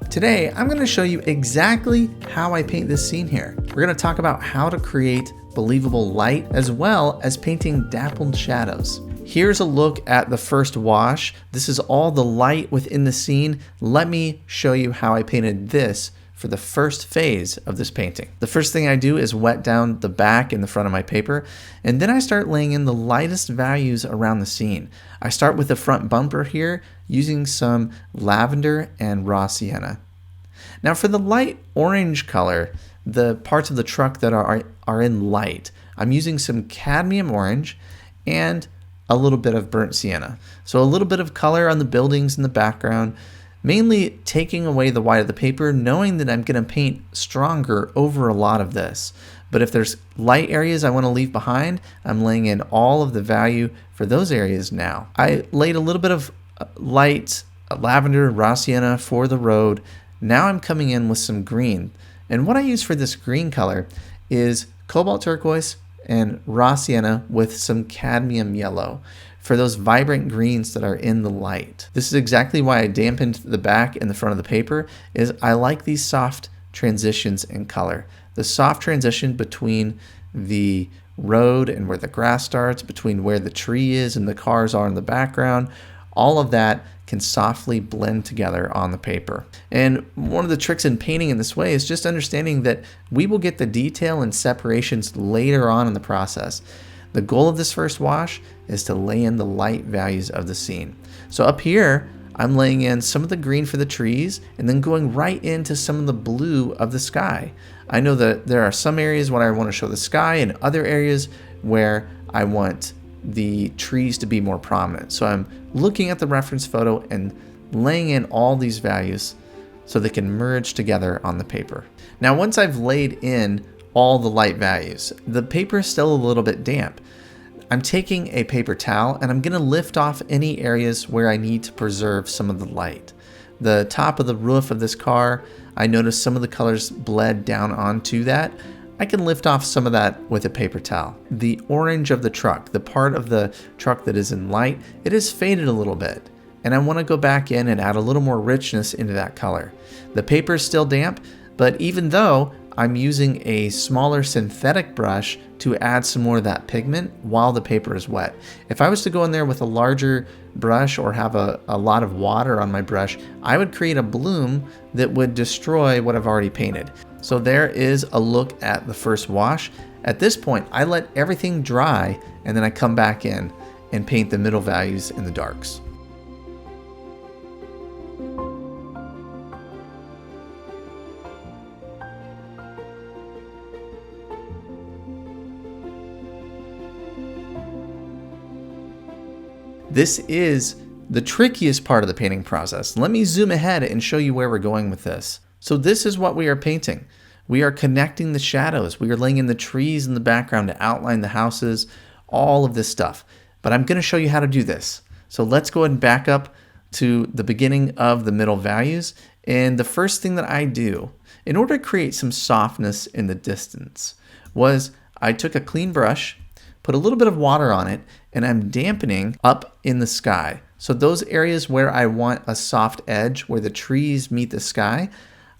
Today, I'm going to show you exactly how I paint this scene here. We're going to talk about how to create believable light as well as painting dappled shadows. Here's a look at the first wash. This is all the light within the scene. Let me show you how I painted this for the first phase of this painting. The first thing I do is wet down the back and the front of my paper, and then I start laying in the lightest values around the scene. I start with the front bumper here using some lavender and raw sienna. Now for the light orange color, the parts of the truck that are in light, I'm using some cadmium orange and a little bit of burnt sienna. So a little bit of color on the buildings in the background, mainly taking away the white of the paper, knowing that I'm going to paint stronger over a lot of this. But if there's light areas I want to leave behind, I'm laying in all of the value for those areas now. I laid a little bit of light lavender, raw sienna for the road. Now I'm coming in with some green. And what I use for this green color is Cobalt Turquoise and raw sienna with some cadmium yellow for those vibrant greens that are in the light. This is exactly why I dampened the back and the front of the paper, is I like these soft transitions in color. The soft transition between the road and where the grass starts, between where the tree is and the cars are in the background, all of that can softly blend together on the paper. And one of the tricks in painting in this way is just understanding that we will get the detail and separations later on in the process. The goal of this first wash is to lay in the light values of the scene. So up here, I'm laying in some of the green for the trees and then going right into some of the blue of the sky. I know that there are some areas where I want to show the sky and other areas where I want the trees to be more prominent. So I'm looking at the reference photo and laying in all these values so they can merge together on the paper. Now, once I've laid in all the light values, the paper is still a little bit damp. I'm taking a paper towel and I'm going to lift off any areas where I need to preserve some of the light. The top of the roof of this car, I noticed some of the colors bled down onto that. I can lift off some of that with a paper towel. The orange of the truck, the part of the truck that is in light, it has faded a little bit. And I want to go back in and add a little more richness into that color. The paper is still damp, but even though I'm using a smaller synthetic brush to add some more of that pigment while the paper is wet. If I was to go in there with a larger brush or have a lot of water on my brush, I would create a bloom that would destroy what I've already painted. So there is a look at the first wash. At this point, I let everything dry and then I come back in and paint the middle values in the darks. This is the trickiest part of the painting process. Let me zoom ahead and show you where we're going with this. So this is what we are painting. We are connecting the shadows. We are laying in the trees in the background to outline the houses, all of this stuff. But I'm going to show you how to do this. So let's go ahead and back up to the beginning of the middle values. And the first thing that I do, in order to create some softness in the distance, was I took a clean brush, put a little bit of water on it, and I'm dampening up in the sky. So those areas where I want a soft edge, where the trees meet the sky,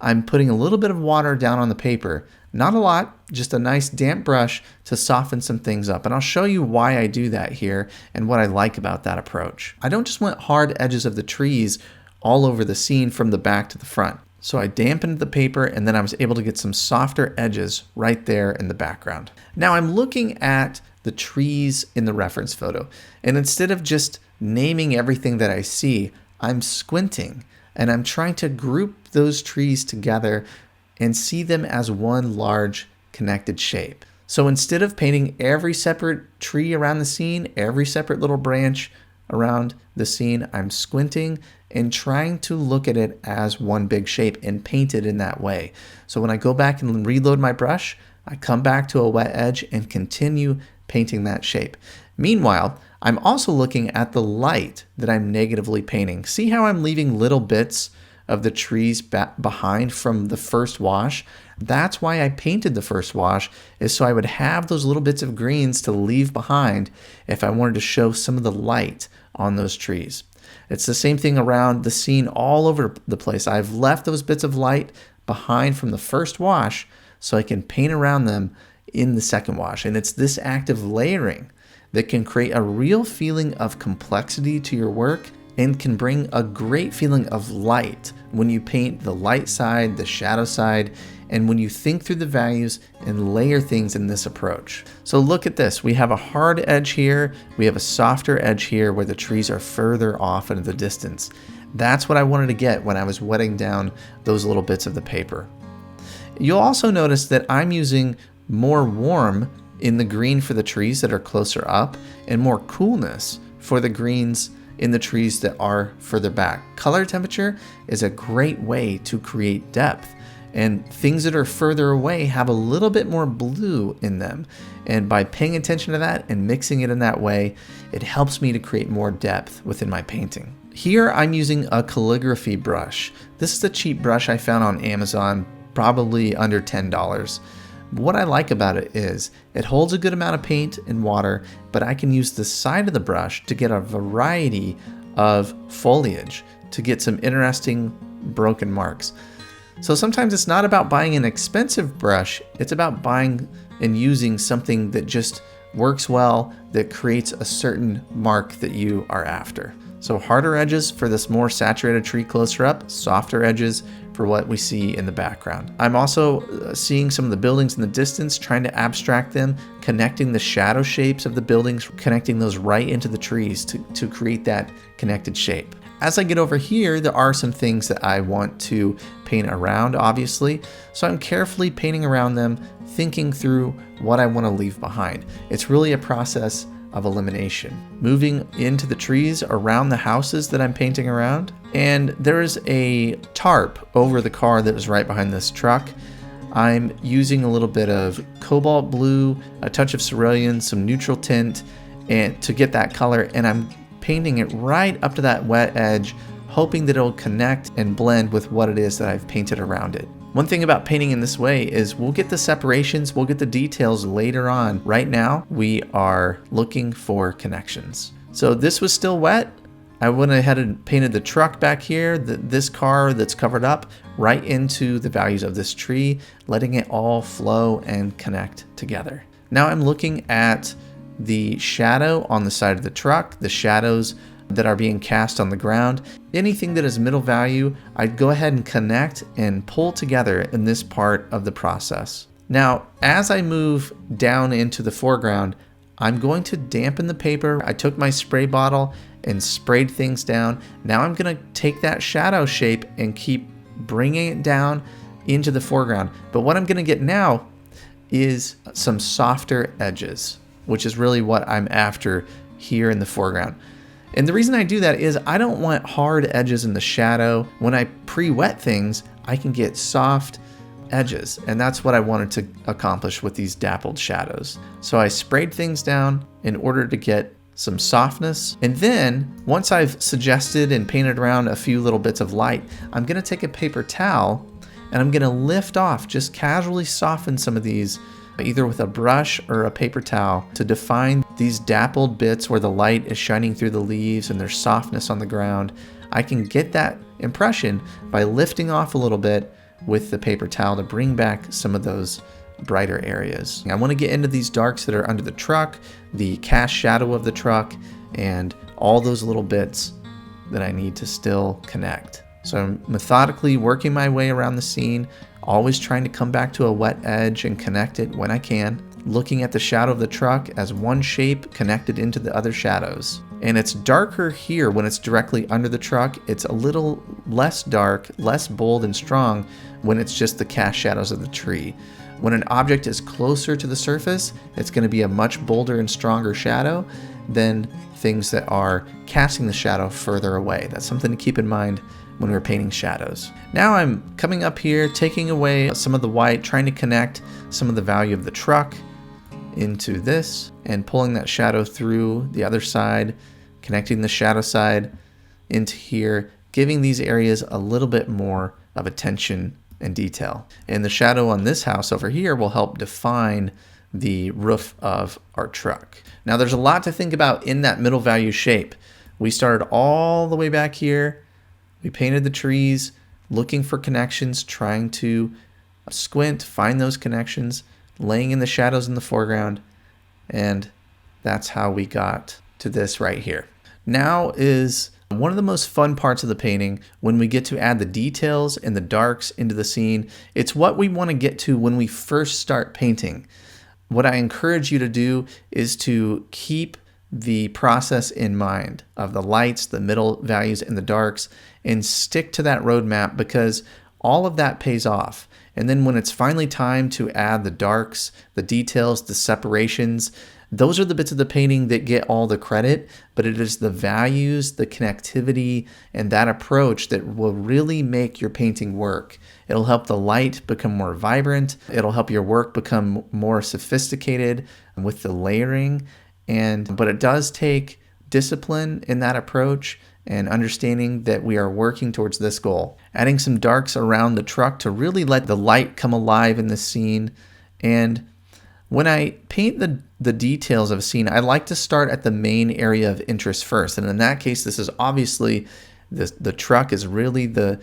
I'm putting a little bit of water down on the paper. Not a lot, just a nice damp brush to soften some things up. And I'll show you why I do that here and what I like about that approach. I don't just want hard edges of the trees all over the scene from the back to the front. So I dampened the paper and then I was able to get some softer edges right there in the background. Now I'm looking at the trees in the reference photo. And instead of just naming everything that I see, I'm squinting and I'm trying to group those trees together and see them as one large connected shape. So instead of painting every separate tree around the scene, every separate little branch around the scene, I'm squinting and trying to look at it as one big shape and paint it in that way. So when I go back and reload my brush, I come back to a wet edge and continue painting that shape. Meanwhile, I'm also looking at the light that I'm negatively painting. See how I'm leaving little bits of the trees behind from the first wash? That's why I painted the first wash, is so I would have those little bits of greens to leave behind if I wanted to show some of the light on those trees. It's the same thing around the scene all over the place. I've left those bits of light behind from the first wash so I can paint around them in the second wash. And it's this active layering that can create a real feeling of complexity to your work and can bring a great feeling of light when you paint the light side, the shadow side, and when you think through the values and layer things in this approach. So look at this. We have a hard edge here. We have a softer edge here where the trees are further off into the distance. That's what I wanted to get when I was wetting down those little bits of the paper. You'll also notice that I'm using more warm in the green for the trees that are closer up and more coolness for the greens in the trees that are further back. Color temperature is a great way to create depth, and things that are further away have a little bit more blue in them. And by paying attention to that and mixing it in that way, it helps me to create more depth within my painting. Here I'm using a calligraphy brush. This is a cheap brush I found on Amazon, probably under $10. What I like about it is it holds a good amount of paint and water, but I can use the side of the brush to get a variety of foliage to get some interesting broken marks. So sometimes it's not about buying an expensive brush, it's about buying and using something that just works well, that creates a certain mark that you are after. So harder edges for this more saturated tree closer up, softer edges for what we see in the background. I'm also seeing some of the buildings in the distance, trying to abstract them, connecting the shadow shapes of the buildings, connecting those right into the trees to create that connected shape. As I get over here, there are some things that I want to paint around, obviously. So I'm carefully painting around them, thinking through what I want to leave behind. It's really a process of elimination. Moving into the trees around the houses that I'm painting around. And there's a tarp over the car that is right behind this truck. I'm using a little bit of Cobalt Blue, a touch of Cerulean, some neutral tint, and to get that color, and I'm painting it right up to that wet edge, hoping that it'll connect and blend with what it is that I've painted around it. One thing about painting in this way is we'll get the separations, we'll get the details later on. Right now, we are looking for connections. So this was still wet. I went ahead and painted the truck back here, this car that's covered up, right into the values of this tree, letting it all flow and connect together. Now I'm looking at the shadow on the side of the truck, the shadows that are being cast on the ground. Anything that is middle value, I'd go ahead and connect and pull together in this part of the process. Now, as I move down into the foreground, I'm going to dampen the paper. I took my spray bottle and sprayed things down. Now I'm going to take that shadow shape and keep bringing it down into the foreground. But what I'm going to get now is some softer edges, which is really what I'm after here in the foreground. And the reason I do that is I don't want hard edges in the shadow. When I pre-wet things, I can get soft edges, and that's what I wanted to accomplish with these dappled shadows. So I sprayed things down in order to get some softness. And then once I've suggested and painted around a few little bits of light, I'm gonna take a paper towel and I'm gonna lift off, just casually soften some of these, either with a brush or a paper towel, to define these dappled bits where the light is shining through the leaves and there's softness on the ground. I can get that impression by lifting off a little bit with the paper towel to bring back some of those brighter areas. I want to get into these darks that are under the truck, the cast shadow of the truck, and all those little bits that I need to still connect. So I'm methodically working my way around the scene, always trying to come back to a wet edge and connect it when I can, looking at the shadow of the truck as one shape connected into the other shadows. And it's darker here when it's directly under the truck. It's a little less dark, less bold and strong when it's just the cast shadows of the tree. When an object is closer to the surface, it's going to be a much bolder and stronger shadow than things that are casting the shadow further away. That's something to keep in mind when we're painting shadows. Now I'm coming up here, taking away some of the white, trying to connect some of the value of the truck into this and pulling that shadow through the other side, connecting the shadow side into here, giving these areas a little bit more of attention and detail. And the shadow on this house over here will help define the roof of our truck. Now there's a lot to think about in that middle value shape. We started all the way back here. We painted the trees, looking for connections, trying to squint, find those connections, laying in the shadows in the foreground, and that's how we got to this right here. Now is one of the most fun parts of the painting, when we get to add the details and the darks into the scene. It's what we want to get to when we first start painting. What I encourage you to do is to keep the process in mind of the lights, the middle values, and the darks, and stick to that roadmap, because all of that pays off. And then when it's finally time to add the darks, the details, the separations, those are the bits of the painting that get all the credit, but it is the values, the connectivity, and that approach that will really make your painting work. It'll help the light become more vibrant. It'll help your work become more sophisticated with the layering. But it does take discipline in that approach and understanding that we are working towards this goal. Adding some darks around the truck to really let the light come alive in the scene. And when I paint the details of a scene, I like to start at the main area of interest first. And in that case, this is obviously, the truck is really the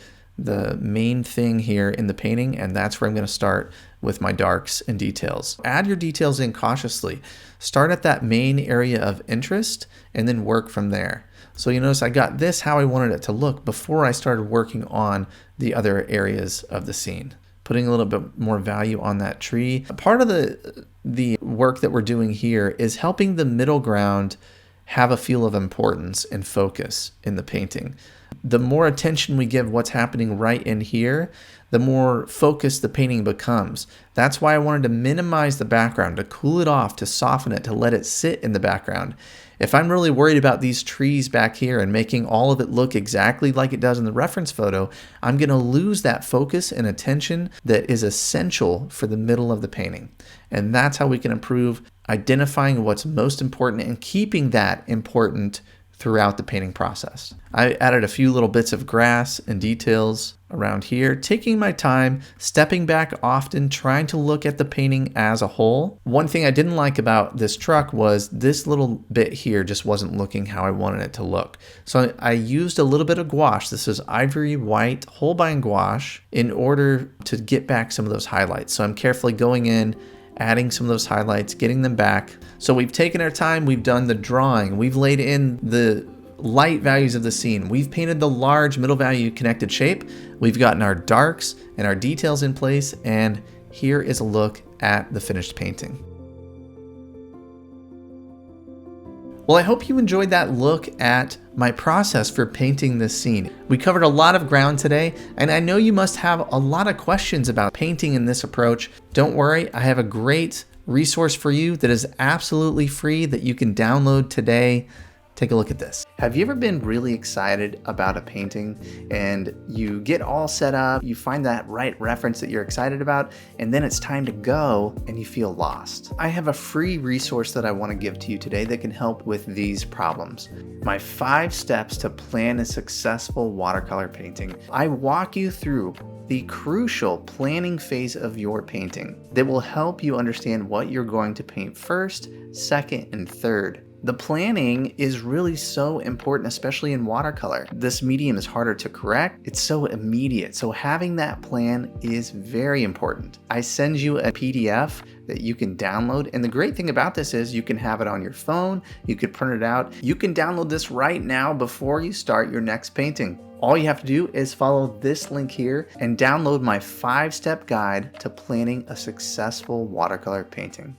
main thing here in the painting, and that's where I'm going to start with my darks and details. Add your details in cautiously. Start at that main area of interest and then work from there. So you notice I got this how I wanted it to look before I started working on the other areas of the scene. Putting a little bit more value on that tree. Part of the work that we're doing here is helping the middle ground have a feel of importance and focus in the painting. The more attention we give what's happening right in here, the more focused the painting becomes. That's why I wanted to minimize the background, to cool it off, to soften it, to let it sit in the background. If I'm really worried about these trees back here and making all of it look exactly like it does in the reference photo, I'm going to lose that focus and attention that is essential for the middle of the painting. And that's how we can improve identifying what's most important and keeping that important throughout the painting process. I added a few little bits of grass and details around here, taking my time, stepping back often, trying to look at the painting as a whole. One thing I didn't like about this truck was this little bit here just wasn't looking how I wanted it to look. So I used a little bit of gouache. This is ivory white Holbein gouache in order to get back some of those highlights. So I'm carefully going in, adding some of those highlights, getting them back. So we've taken our time, we've done the drawing, we've laid in the light values of the scene, we've painted the large middle value connected shape, we've gotten our darks and our details in place, and here is a look at the finished painting. Well, I hope you enjoyed that look at my process for painting this scene. We covered a lot of ground today, and I know you must have a lot of questions about painting in this approach. Don't worry, I have a great resource for you that is absolutely free that you can download today. Take a look at this. Have you ever been really excited about a painting and you get all set up, you find that right reference that you're excited about, and then it's time to go and you feel lost? I have a free resource that I want to give to you today that can help with these problems. My 5 steps to plan a successful watercolor painting. I walk you through the crucial planning phase of your painting that will help you understand what you're going to paint first, second, and third. The planning is really so important, especially in watercolor. This medium is harder to correct. It's so immediate. So having that plan is very important. I send you a PDF that you can download. And the great thing about this is you can have it on your phone. You could print it out. You can download this right now before you start your next painting. All you have to do is follow this link here and download my 5-step guide to planning a successful watercolor painting.